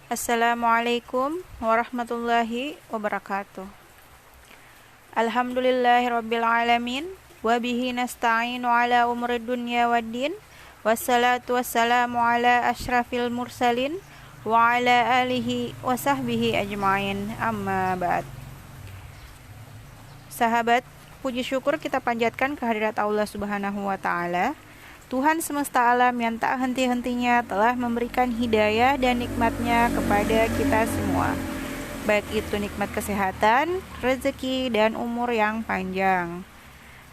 Assalamualaikum warahmatullahi wabarakatuh. Alhamdulillahirabbil alamin wa bihi nasta'inu ala umurid dunya waddin. Wassalatu wassalamu ala asyrafil mursalin wa ala alihi wa sahbihi ajmain. Amma ba'd. Sahabat, puji syukur kita panjatkan kehadirat Allah Subhanahu wa taala, Tuhan semesta alam yang tak henti-hentinya telah memberikan hidayah dan nikmatnya kepada kita semua, baik itu nikmat kesehatan, rezeki, dan umur yang panjang.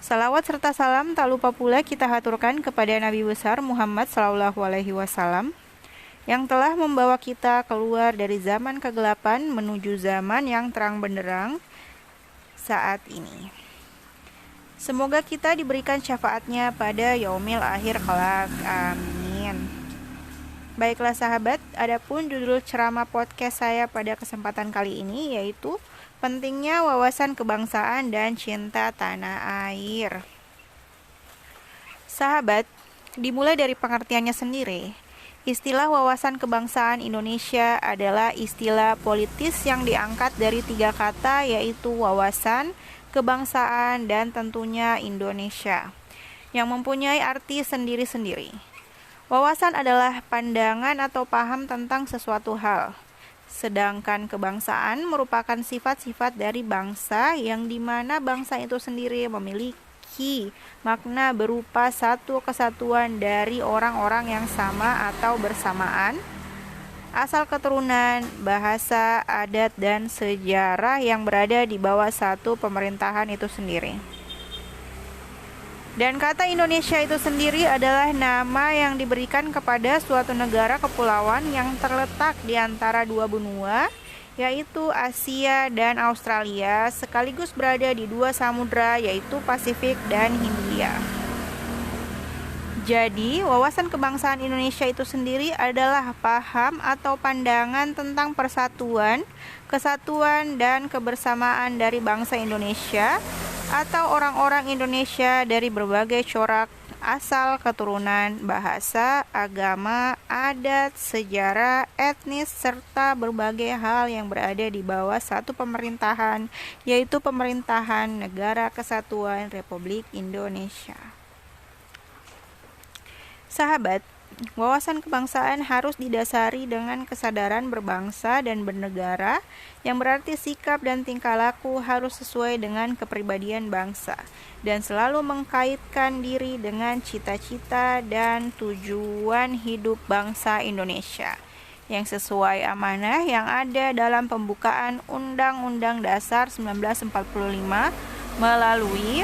Salawat serta salam tak lupa pula kita haturkan kepada Nabi besar Muhammad SAW yang telah membawa kita keluar dari zaman kegelapan menuju zaman yang terang benderang saat ini. Semoga kita diberikan syafaatnya pada yaumil akhir kelak. Amin. Baiklah sahabat, adapun judul ceramah podcast saya pada kesempatan kali ini yaitu pentingnya wawasan kebangsaan dan cinta tanah air. Sahabat, dimulai dari pengertiannya sendiri. Istilah wawasan kebangsaan Indonesia adalah istilah politis yang diangkat dari 3 kata yaitu wawasan, kebangsaan, dan tentunya Indonesia, yang mempunyai arti sendiri-sendiri. Wawasan adalah pandangan atau paham tentang sesuatu hal, sedangkan kebangsaan merupakan sifat-sifat dari bangsa yang dimana bangsa itu sendiri memiliki makna berupa satu kesatuan dari orang-orang yang sama atau bersamaan, asal keturunan, bahasa, adat, dan sejarah yang berada di bawah satu pemerintahan itu sendiri. Dan kata Indonesia itu sendiri adalah nama yang diberikan kepada suatu negara kepulauan yang terletak di antara 2 benua, yaitu Asia dan Australia, sekaligus berada di 2 samudra, yaitu Pasifik dan Hindia. Jadi, wawasan kebangsaan Indonesia itu sendiri adalah paham atau pandangan tentang persatuan, kesatuan, dan kebersamaan dari bangsa Indonesia atau orang-orang Indonesia dari berbagai corak, asal, keturunan, bahasa, agama, adat, sejarah, etnis, serta berbagai hal yang berada di bawah satu pemerintahan, yaitu pemerintahan Negara Kesatuan Republik Indonesia. Sahabat, wawasan kebangsaan harus didasari dengan kesadaran berbangsa dan bernegara, yang berarti sikap dan tingkah laku harus sesuai dengan kepribadian bangsa, dan selalu mengkaitkan diri dengan cita-cita dan tujuan hidup bangsa Indonesia, yang sesuai amanah yang ada dalam pembukaan Undang-Undang Dasar 1945 melalui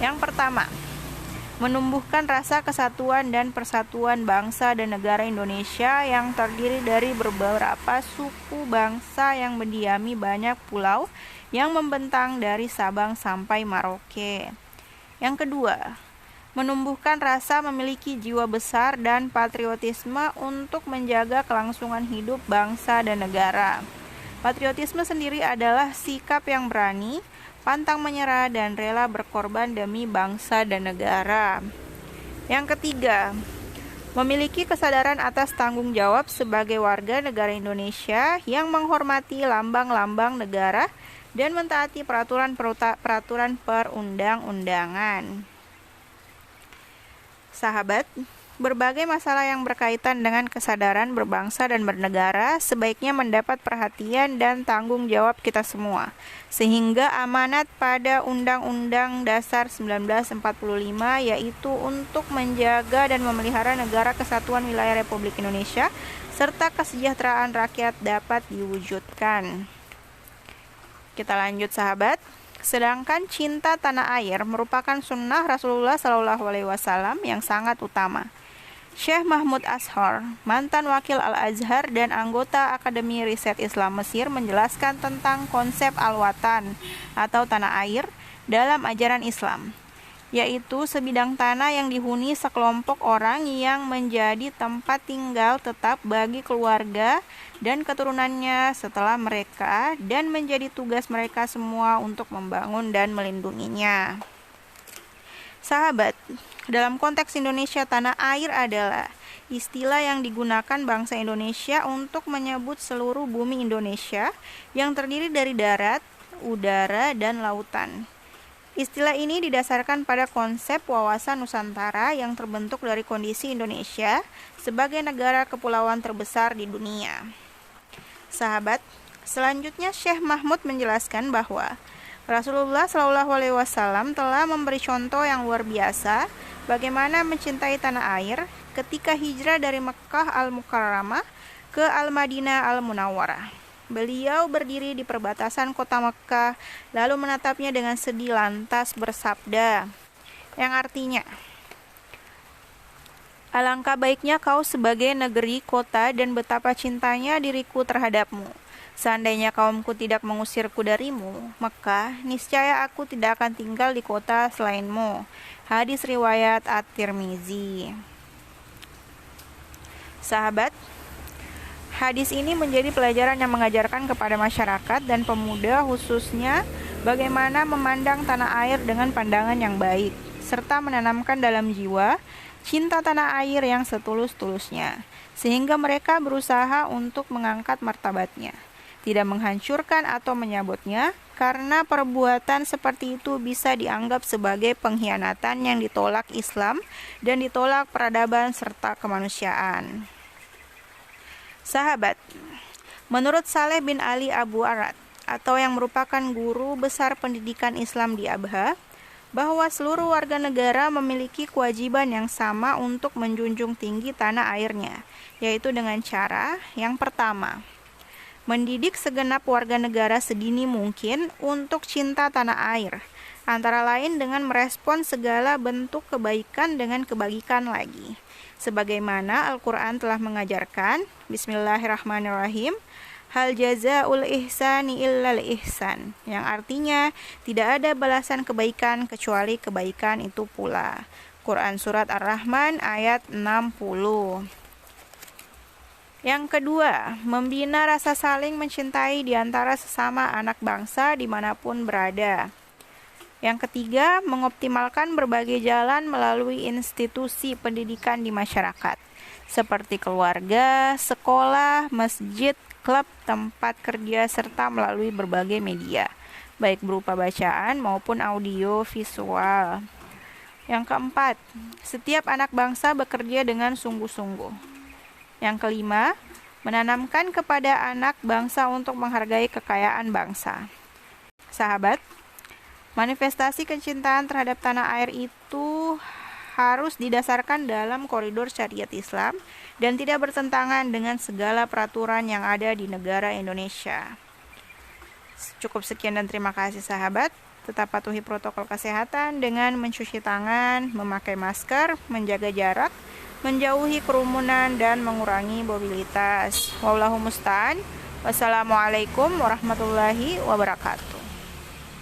yang pertama, menumbuhkan rasa kesatuan dan persatuan bangsa dan negara Indonesia yang terdiri dari beberapa suku bangsa yang mendiami banyak pulau yang membentang dari Sabang sampai Merauke. Yang kedua, menumbuhkan rasa memiliki jiwa besar dan patriotisme untuk menjaga kelangsungan hidup bangsa dan negara. Patriotisme sendiri adalah sikap yang berani, pantang menyerah, dan rela berkorban demi bangsa dan negara. Yang ketiga, memiliki kesadaran atas tanggung jawab sebagai warga negara Indonesia yang menghormati lambang-lambang negara dan mentaati peraturan perundang-undangan. Sahabat, berbagai masalah yang berkaitan dengan kesadaran berbangsa dan bernegara sebaiknya mendapat perhatian dan tanggung jawab kita semua, sehingga amanat pada Undang-Undang Dasar 1945 yaitu untuk menjaga dan memelihara negara kesatuan wilayah Republik Indonesia serta kesejahteraan rakyat dapat diwujudkan. Kita lanjut sahabat. Sedangkan cinta tanah air merupakan sunnah Rasulullah SAW yang sangat utama. Syekh Mahmud Ashar, mantan wakil Al-Azhar dan anggota Akademi Riset Islam Mesir, menjelaskan tentang konsep al-watan atau tanah air dalam ajaran Islam, yaitu sebidang tanah yang dihuni sekelompok orang yang menjadi tempat tinggal tetap bagi keluarga dan keturunannya setelah mereka, dan menjadi tugas mereka semua untuk membangun dan melindunginya. Sahabat, dalam konteks Indonesia, tanah air adalah istilah yang digunakan bangsa Indonesia untuk menyebut seluruh bumi Indonesia yang terdiri dari darat, udara, dan lautan. Istilah ini didasarkan pada konsep wawasan Nusantara yang terbentuk dari kondisi Indonesia sebagai negara kepulauan terbesar di dunia. Sahabat, selanjutnya Syekh Mahmud menjelaskan bahwa Rasulullah SAW telah memberi contoh yang luar biasa bagaimana mencintai tanah air ketika hijrah dari Mekkah Al-Mukarramah ke Al-Madinah Al-Munawwarah. Beliau berdiri di perbatasan kota Mekkah, lalu menatapnya dengan sedih lantas bersabda, yang artinya, alangkah baiknya kau sebagai negeri kota dan betapa cintanya diriku terhadapmu. Seandainya kaumku tidak mengusirku darimu, maka niscaya aku tidak akan tinggal di kota selainmu. Hadis riwayat At-Tirmizi. Sahabat, hadis ini menjadi pelajaran yang mengajarkan kepada masyarakat dan pemuda khususnya bagaimana memandang tanah air dengan pandangan yang baik, serta menanamkan dalam jiwa cinta tanah air yang setulus-tulusnya, sehingga mereka berusaha untuk mengangkat martabatnya, tidak menghancurkan atau menyabotnya, karena perbuatan seperti itu bisa dianggap sebagai pengkhianatan yang ditolak Islam dan ditolak peradaban serta kemanusiaan. Sahabat, menurut Saleh bin Ali Abu Arad, atau yang merupakan guru besar pendidikan Islam di Abha, bahwa seluruh warga negara memiliki kewajiban yang sama untuk menjunjung tinggi tanah airnya, yaitu dengan cara yang pertama, mendidik segenap warga negara sedini mungkin untuk cinta tanah air, antara lain dengan merespon segala bentuk kebaikan dengan kebaikan lagi. Sebagaimana Al-Quran telah mengajarkan, Bismillahirrahmanirrahim, hal jazaul ihsani illal ihsan, yang artinya tidak ada balasan kebaikan kecuali kebaikan itu pula. Quran Surat Ar-Rahman ayat 60. Yang kedua, membina rasa saling mencintai di antara sesama anak bangsa dimanapun berada. Yang ketiga, mengoptimalkan berbagai jalan melalui institusi pendidikan di masyarakat, seperti keluarga, sekolah, masjid, klub, tempat kerja, serta melalui berbagai media, baik berupa bacaan maupun audio visual. Yang keempat, setiap anak bangsa bekerja dengan sungguh-sungguh. Yang kelima, menanamkan kepada anak bangsa untuk menghargai kekayaan bangsa. Sahabat, manifestasi kecintaan terhadap tanah air itu harus didasarkan dalam koridor syariat Islam dan tidak bertentangan dengan segala peraturan yang ada di negara Indonesia. Cukup sekian dan terima kasih sahabat. Tetap patuhi protokol kesehatan dengan mencuci tangan, memakai masker, menjaga jarak, menjauhi kerumunan, dan mengurangi mobilitas. Wallahu musta'an. Wassalamualaikum warahmatullahi wabarakatuh.